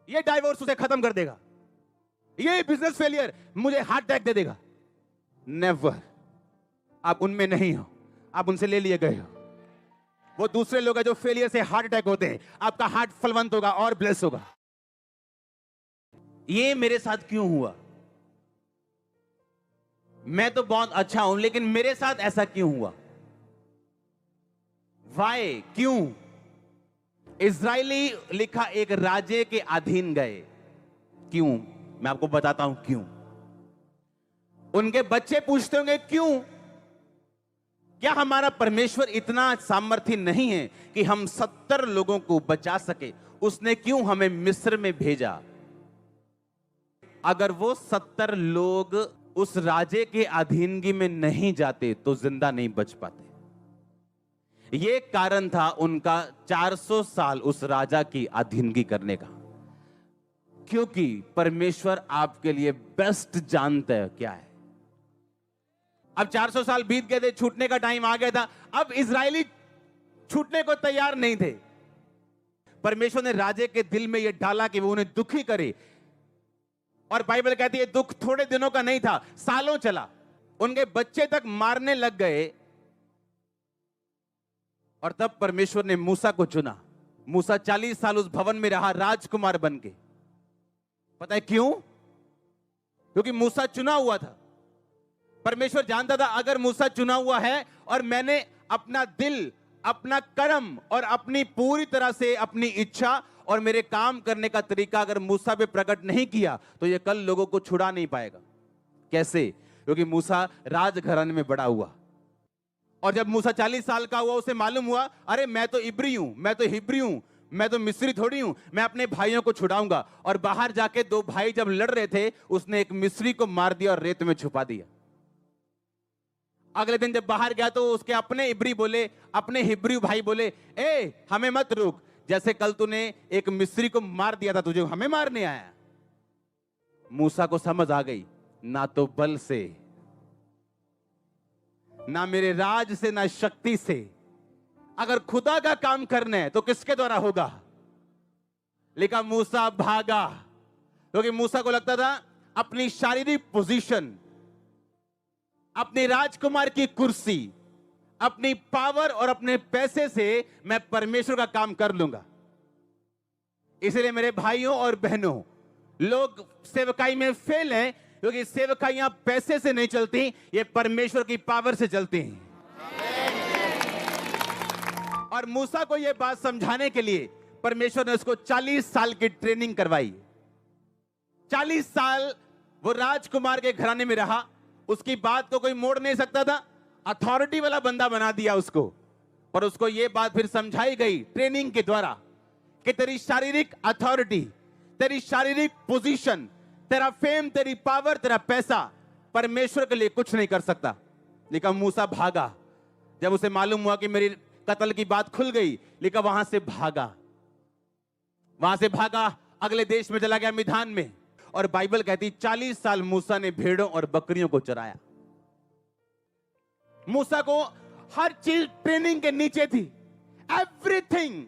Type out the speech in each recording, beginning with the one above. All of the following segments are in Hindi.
ये डाइवोर्स उसे खत्म कर देगा, ये बिजनेस फेलियर मुझे हार्ट अटैक दे देगा। नेवर। आप उनमें नहीं हो, आप उनसे ले लिए गए हो। वो दूसरे लोग हैं जो फेलियर से हार्ट अटैक होते हैं। आपका हार्ट फलवंत होगा और ब्लेस होगा। ये मेरे साथ क्यों हुआ? मैं तो बहुत अच्छा हूं, लेकिन मेरे साथ ऐसा क्यों हुआ? वाई? क्यों? इजरायली लिखा एक राजे के अधीन गए। क्यों? मैं आपको बताता हूं क्यों। उनके बच्चे पूछते होंगे क्यों? क्या हमारा परमेश्वर इतना सामर्थ्य नहीं है कि हम 70 लोगों को बचा सके? उसने क्यों हमें मिस्र में भेजा? अगर वो 70 लोग उस राजे के अधीनगी में नहीं जाते तो जिंदा नहीं बच पाते। ये कारण था उनका 400 साल उस राजा की अधीनगी करने का, क्योंकि परमेश्वर आपके लिए बेस्ट जानता है क्या है। अब 400 साल बीत गए थे, छूटने का टाइम आ गया था। अब इजरायली छूटने को तैयार नहीं थे। परमेश्वर ने राजे के दिल में यह डाला कि वो उन्हें दुखी करे, और बाइबल कहती है दुख थोड़े दिनों का नहीं था, सालों चला। उनके बच्चे तक मारने लग गए, और तब परमेश्वर ने मूसा को चुना। मूसा 40 साल उस भवन में रहा राजकुमार बन के। पता है क्यों? क्योंकि मूसा चुना हुआ था। परमेश्वर जानता था अगर मूसा चुना हुआ है और मैंने अपना दिल, अपना कर्म और अपनी पूरी तरह से अपनी इच्छा और मेरे काम करने का तरीका अगर मूसा पे प्रकट नहीं किया तो ये कल लोगों को छुड़ा नहीं पाएगा। कैसे? क्योंकि मूसा राजघराने में बड़ा हुआ, और जब मूसा 40 साल का हुआ उसे मालूम हुआ अरे मैं तो इब्री हूं, मैं तो हिब्री हूं, मैं तो मिस्री थोड़ी हूं, मैं अपने भाइयों को छुड़ाऊंगा। और बाहर जाके दो भाई जब लड़ रहे थे, उसने एक मिस्री को मार दिया और रेत में छुपा दिया। अगले दिन जब बाहर गया तो उसके अपने इब्री बोले, अपने हिब्री भाई बोले, ए हमें मत रोक, जैसे कल तूने एक मिस्री को मार दिया था, तुझे हमें मारने आया। मूसा को समझ आ गई, ना तो बल से, ना मेरे राज से, ना शक्ति से, अगर खुदा का काम करना है तो किसके द्वारा होगा? लेकिन मूसा भागा, क्योंकि मूसा को लगता था अपनी शारीरिक पोजीशन, अपनी राजकुमार की कुर्सी, अपनी पावर और अपने पैसे से मैं परमेश्वर का काम कर लूंगा। इसलिए मेरे भाइयों और बहनों, लोग सेवकाई में फेल हैं क्योंकि सेवकाइयां पैसे से नहीं चलती, ये परमेश्वर की पावर से चलती हैं। और मूसा को यह बात समझाने के लिए परमेश्वर ने उसको 40 साल की ट्रेनिंग करवाई। 40 साल वो राजकुमार के घराने में रहा, उसकी बात को कोई मोड़ नहीं सकता था। अथॉरिटी वाला बंदा बना दिया उसको, पर उसको यह बात फिर समझाई गई ट्रेनिंग के द्वारा कि तेरी शारीरिक अथॉरिटी, तेरी शारीरिक पोजीशन, तेरा फेम, तेरी पावर, तेरा पैसा परमेश्वर के लिए कुछ नहीं कर सकता। लेकिन मूसा भागा, जब उसे मालूम हुआ कि मेरी कत्ल की बात खुल गई, लेकिन वहां से भागा, अगले देश में चला गया, मिधान में। और बाइबल कहती 40 साल मूसा ने भेड़ों और बकरियों को चराया। मूसा को हर चीज ट्रेनिंग के नीचे थी, एवरीथिंग।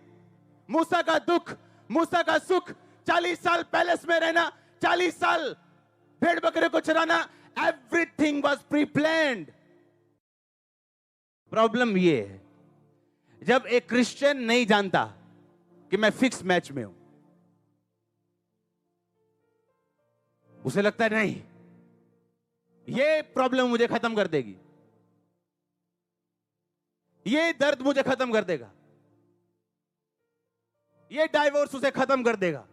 मूसा का दुख, मूसा का सुख, 40 साल पैलेस में रहना, 40 साल भेड़ बकरे को चराना, everything was pre planned. Problem ये है, जब एक क्रिश्चियन नहीं जानता कि मैं फिक्स मैच में हूं, उसे लगता है नहीं, ये प्रॉब्लम मुझे खत्म कर देगी, ये दर्द मुझे खत्म कर देगा, ये डाइवोर्स उसे खत्म कर देगा,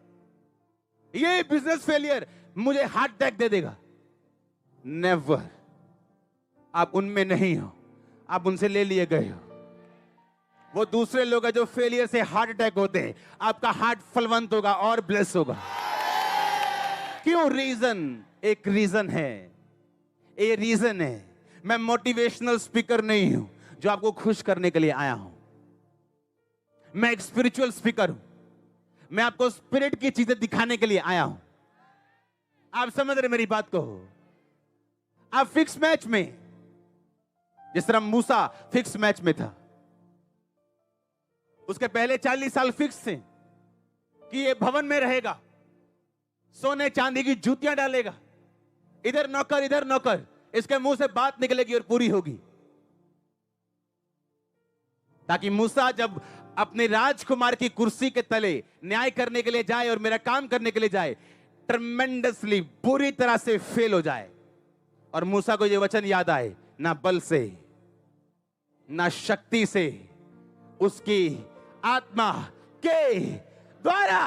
ये बिजनेस फेलियर मुझे हार्ट अटैक दे देगा। नेवर। आप उनमें नहीं हो, आप उनसे ले लिए गए हो। वो दूसरे लोग हैं जो फेलियर से हार्ट अटैक होते हैं। आपका हार्ट फलवंत होगा और ब्लेस होगा। क्यों? रीजन, एक रीजन है, ये रीजन है। मैं मोटिवेशनल स्पीकर नहीं हूं जो आपको खुश करने के लिए आया हूं। मैं एक स्पिरिचुअल स्पीकर हूं। मैं आपको स्पिरिट की चीजें दिखाने के लिए आया हूं। आप समझ रहे मेरी बात को? आप फिक्स मैच में, जिस तरह मूसा फिक्स मैच में था, उसके पहले 40 साल फिक्स थे कि ये भवन में रहेगा, सोने चांदी की जूतियां डालेगा, इधर नौकर, इसके मुंह से बात निकलेगी और पूरी होगी। ताकि मूसा जब अपने राजकुमार की कुर्सी के तले न्याय करने के लिए जाए और मेरा काम करने के लिए जाए, ट्रमेंडसली बुरी तरह से फेल हो जाए, और मूसा को यह वचन याद आए, ना बल से ना शक्ति से, उसकी आत्मा के द्वारा।